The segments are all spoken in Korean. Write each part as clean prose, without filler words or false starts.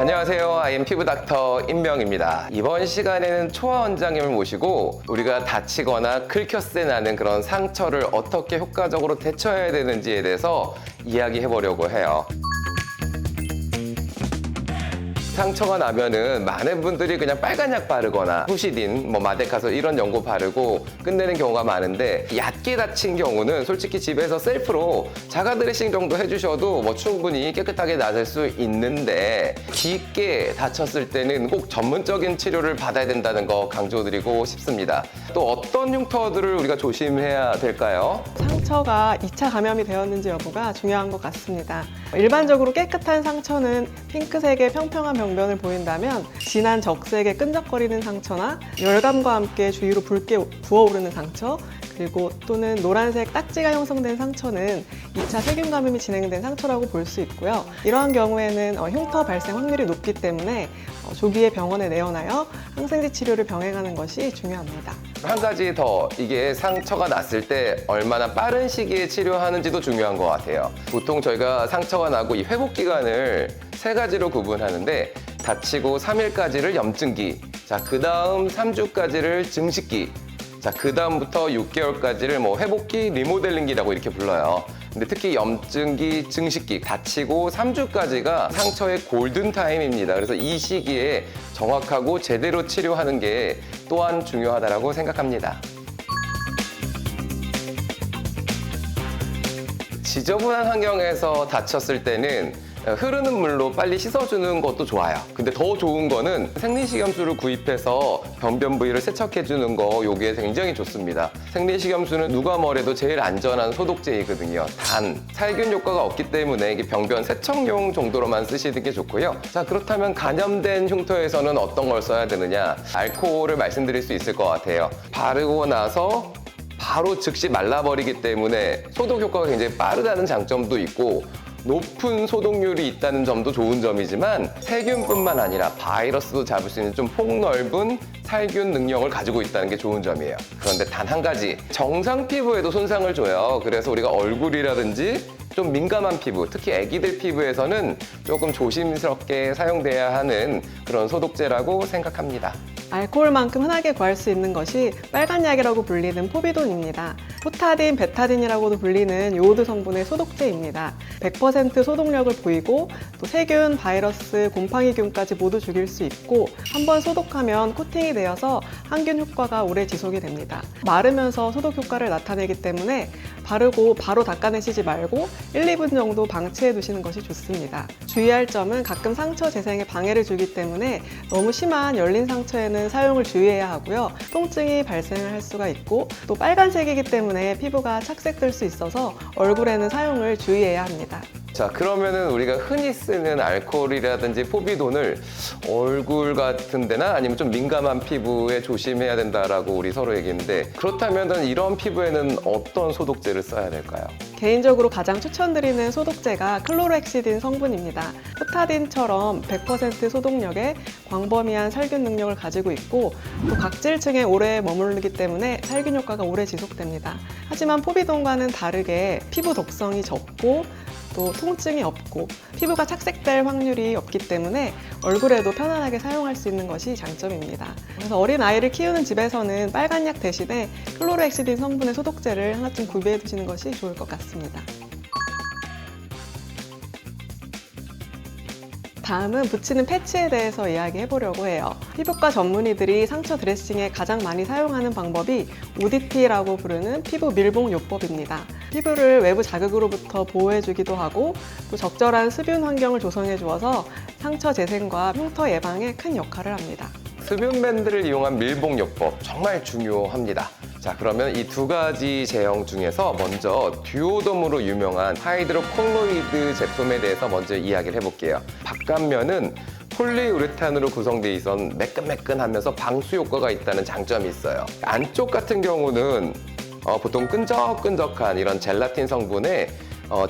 안녕하세요. IM 피부 닥터 임명입니다. 이번 시간에는 초아 원장님을 모시고 우리가 다치거나 긁혔을 때 나는 그런 상처를 어떻게 효과적으로 대처해야 되는지에 대해서 이야기해 보려고 해요. 상처가 나면은 많은 분들이 그냥 빨간 약 바르거나 후시딘, 마데카솔 이런 연고 바르고 끝내는 경우가 많은데, 얕게 다친 경우는 솔직히 집에서 셀프로 자가 드레싱 정도 해주셔도 충분히 깨끗하게 나을 수 있는데, 깊게 다쳤을 때는 꼭 전문적인 치료를 받아야 된다는 거 강조드리고 싶습니다. 또 어떤 흉터들을 우리가 조심해야 될까요? 상처가 2차 감염이 되었는지 여부가 중요한 것 같습니다. 일반적으로 깨끗한 상처는 핑크색의 평평한 병변을 보인다면, 진한 적색의 끈적거리는 상처나 열감과 함께 주위로 붉게 부어오르는 상처, 그리고 또는 노란색 딱지가 형성된 상처는 2차 세균 감염이 진행된 상처라고 볼 수 있고요. 이러한 경우에는 흉터 발생 확률이 높기 때문에 조기에 병원에 내원하여 항생제 치료를 병행하는 것이 중요합니다. 한 가지 더, 이게 상처가 났을 때 얼마나 빠른 시기에 치료하는지도 중요한 것 같아요. 보통 저희가 상처가 나고 이 회복 기간을 3가지로 구분하는데, 다치고 3일까지를 염증기, 그 다음 3주까지를 증식기, 그 다음부터 6개월까지를 회복기, 리모델링기라고 이렇게 불러요. 근데 특히 염증기, 증식기, 다치고 3주까지가 상처의 골든타임입니다. 그래서 이 시기에 정확하고 제대로 치료하는 게 또한 중요하다고 생각합니다. 지저분한 환경에서 다쳤을 때는 흐르는 물로 빨리 씻어주는 것도 좋아요. 근데 더 좋은 거는 생리식염수를 구입해서 변변 부위를 세척해주는 거, 요게 굉장히 좋습니다. 생리식염수는 누가 뭐래도 제일 안전한 소독제이거든요. 단, 살균 효과가 없기 때문에 이게 변변 세척용 정도로만 쓰시는 게 좋고요. 자, 그렇다면 감염된 흉터에서는 어떤 걸 써야 되느냐? 알코올을 말씀드릴 수 있을 것 같아요. 바르고 나서 바로 즉시 말라버리기 때문에 소독 효과가 굉장히 빠르다는 장점도 있고, 높은 소독률이 있다는 점도 좋은 점이지만, 세균뿐만 아니라 바이러스도 잡을 수 있는 좀 폭넓은 살균 능력을 가지고 있다는 게 좋은 점이에요. 그런데 단 한 가지, 정상 피부에도 손상을 줘요. 그래서 우리가 얼굴이라든지 좀 민감한 피부, 특히 아기들 피부에서는 조금 조심스럽게 사용돼야 하는 그런 소독제라고 생각합니다. 알코올만큼 흔하게 구할 수 있는 것이 빨간 약이라고 불리는 포비돈입니다. 포타딘, 베타딘이라고도 불리는 요오드 성분의 소독제입니다. 100% 소독력을 보이고, 또 세균, 바이러스, 곰팡이균까지 모두 죽일 수 있고, 한번 소독하면 코팅이 되어서 항균 효과가 오래 지속이 됩니다. 마르면서 소독 효과를 나타내기 때문에 바르고 바로 닦아내시지 말고 1, 2분 정도 방치해 두시는 것이 좋습니다. 주의할 점은 가끔 상처 재생에 방해를 주기 때문에 너무 심한 열린 상처에는 사용을 주의해야 하고요. 통증이 발생을 할 수가 있고, 또 빨간색이기 때문에 피부가 착색될 수 있어서 얼굴에는 사용을 주의해야 합니다. 자, 그러면은 우리가 흔히 쓰는 알코올이라든지 포비돈을 얼굴 같은 데나 아니면 좀 민감한 피부에 조심해야 된다라고 우리 서로 얘기했는데, 그렇다면은 이런 피부에는 어떤 소독제를 써야 될까요? 개인적으로 가장 추천드리는 소독제가 클로로헥시딘 성분입니다. 포타딘처럼 100% 소독력에 광범위한 살균 능력을 가지고 있고, 또 각질층에 오래 머무르기 때문에 살균 효과가 오래 지속됩니다. 하지만 포비돈과는 다르게 피부 독성이 적고, 또 통증이 없고, 피부가 착색될 확률이 없기 때문에 얼굴에도 편안하게 사용할 수 있는 것이 장점입니다. 그래서 어린 아이를 키우는 집에서는 빨간 약 대신에 클로로헥시딘 성분의 소독제를 하나쯤 구비해 두시는 것이 좋을 것 같습니다. 다음은 붙이는 패치에 대해서 이야기해 보려고 해요. 피부과 전문의들이 상처 드레싱에 가장 많이 사용하는 방법이 ODT라고 부르는 피부 밀봉 요법입니다. 피부를 외부 자극으로부터 보호해주기도 하고, 또 적절한 수분 환경을 조성해 주어서 상처 재생과 흉터 예방에 큰 역할을 합니다. 수분 밴드를 이용한 밀봉 요법, 정말 중요합니다. 자, 그러면 이 2가지 제형 중에서 먼저 듀오돔으로 유명한 하이드로콜로이드 제품에 대해서 먼저 이야기를 해볼게요. 바깥면은 폴리우레탄으로 구성되어 있어 매끈매끈하면서 방수 효과가 있다는 장점이 있어요. 안쪽 같은 경우는 보통 끈적끈적한 이런 젤라틴 성분에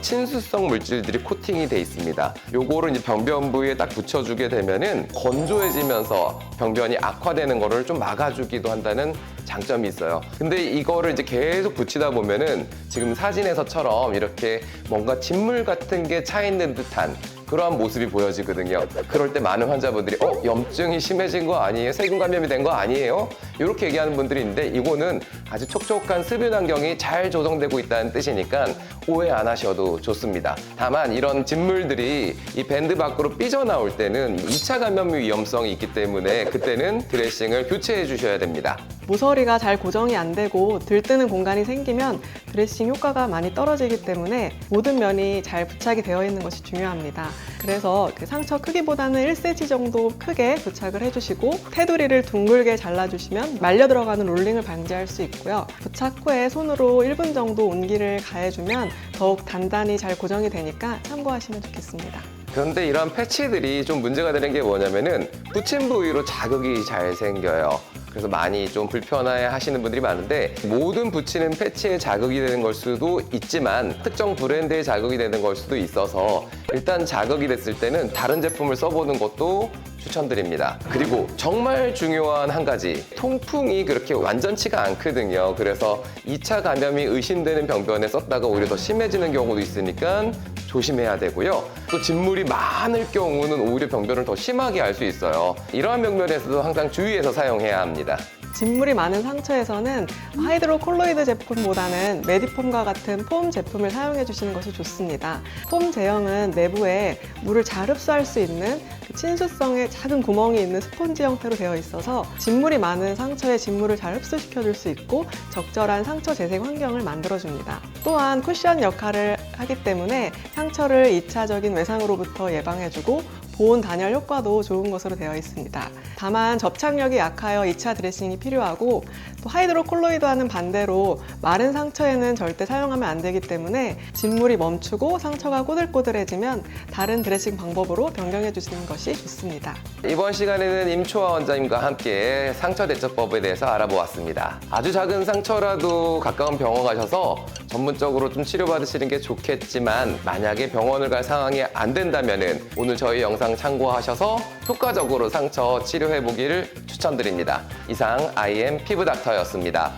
친수성 물질들이 코팅이 돼 있습니다. 요거를 이제 병변 부위에 딱 붙여주게 되면은 건조해지면서 병변이 악화되는 거를 좀 막아주기도 한다는 장점이 있어요. 근데 이거를 이제 계속 붙이다 보면은 지금 사진에서처럼 이렇게 뭔가 진물 같은 게 차 있는 듯한 그러한 모습이 보여지거든요. 그럴 때 많은 환자분들이 염증이 심해진 거 아니에요? 세균 감염이 된 거 아니에요? 이렇게 얘기하는 분들이 있는데 이거는 아주 촉촉한 습윤 환경이 잘 조성되고 있다는 뜻이니까 오해 안 하셔도 좋습니다. 다만 이런 진물들이 이 밴드 밖으로 삐져나올 때는 2차 감염 위험성이 있기 때문에 그때는 드레싱을 교체해 주셔야 됩니다. 모서리가 잘 고정이 안 되고 들뜨는 공간이 생기면 드레싱 효과가 많이 떨어지기 때문에 모든 면이 잘 부착이 되어 있는 것이 중요합니다. 그래서 그 상처 크기보다는 1cm 정도 크게 부착을 해주시고 테두리를 둥글게 잘라주시면 말려 들어가는 롤링을 방지할 수 있고요. 부착 후에 손으로 1분 정도 온기를 가해주면 더욱 단단히 잘 고정이 되니까 참고하시면 좋겠습니다. 그런데 이런 패치들이 좀 문제가 되는 게 뭐냐면은 붙인 부위로 자극이 잘 생겨요. 그래서 많이 좀 불편해 하시는 분들이 많은데 모든 붙이는 패치에 자극이 되는 걸 수도 있지만 특정 브랜드의 자극이 되는 걸 수도 있어서 일단 자극이 됐을 때는 다른 제품을 써보는 것도 추천드립니다. 그리고 정말 중요한 한 가지, 통풍이 그렇게 완전치가 않거든요. 그래서 2차 감염이 의심되는 병변에 썼다가 오히려 더 심해지는 경우도 있으니까 조심해야 되고요. 또 진물이 많을 경우는 오히려 병변을 더 심하게 할 수 있어요. 이러한 병변에서도 항상 주의해서 사용해야 합니다. 진물이 많은 상처에서는 하이드로콜로이드 제품보다는 메디폼과 같은 폼 제품을 사용해 주시는 것이 좋습니다. 폼 제형은 내부에 물을 잘 흡수할 수 있는 친수성의 작은 구멍이 있는 스펀지 형태로 되어 있어서 진물이 많은 상처에 진물을 잘 흡수시켜 줄 수 있고 적절한 상처 재생 환경을 만들어 줍니다. 또한 쿠션 역할을 하기 때문에 상처를 2차적인 외상으로부터 예방해 주고 보온 단열 효과도 좋은 것으로 되어 있습니다. 다만 접착력이 약하여 2차 드레싱이 필요하고 또 하이드로콜로이드와는 반대로 마른 상처에는 절대 사용하면 안 되기 때문에 진물이 멈추고 상처가 꼬들꼬들해지면 다른 드레싱 방법으로 변경해 주시는 것이 좋습니다. 이번 시간에는 임초아 원장님과 함께 상처 대처법에 대해서 알아보았습니다. 아주 작은 상처라도 가까운 병원 가셔서 전문적으로 좀 치료받으시는 게 좋겠지만 만약에 병원을 갈 상황이 안 된다면은 오늘 저희 영상 참고하셔서 효과적으로 상처 치료해 보기를 추천드립니다. 이상 IM 피부닥터였습니다.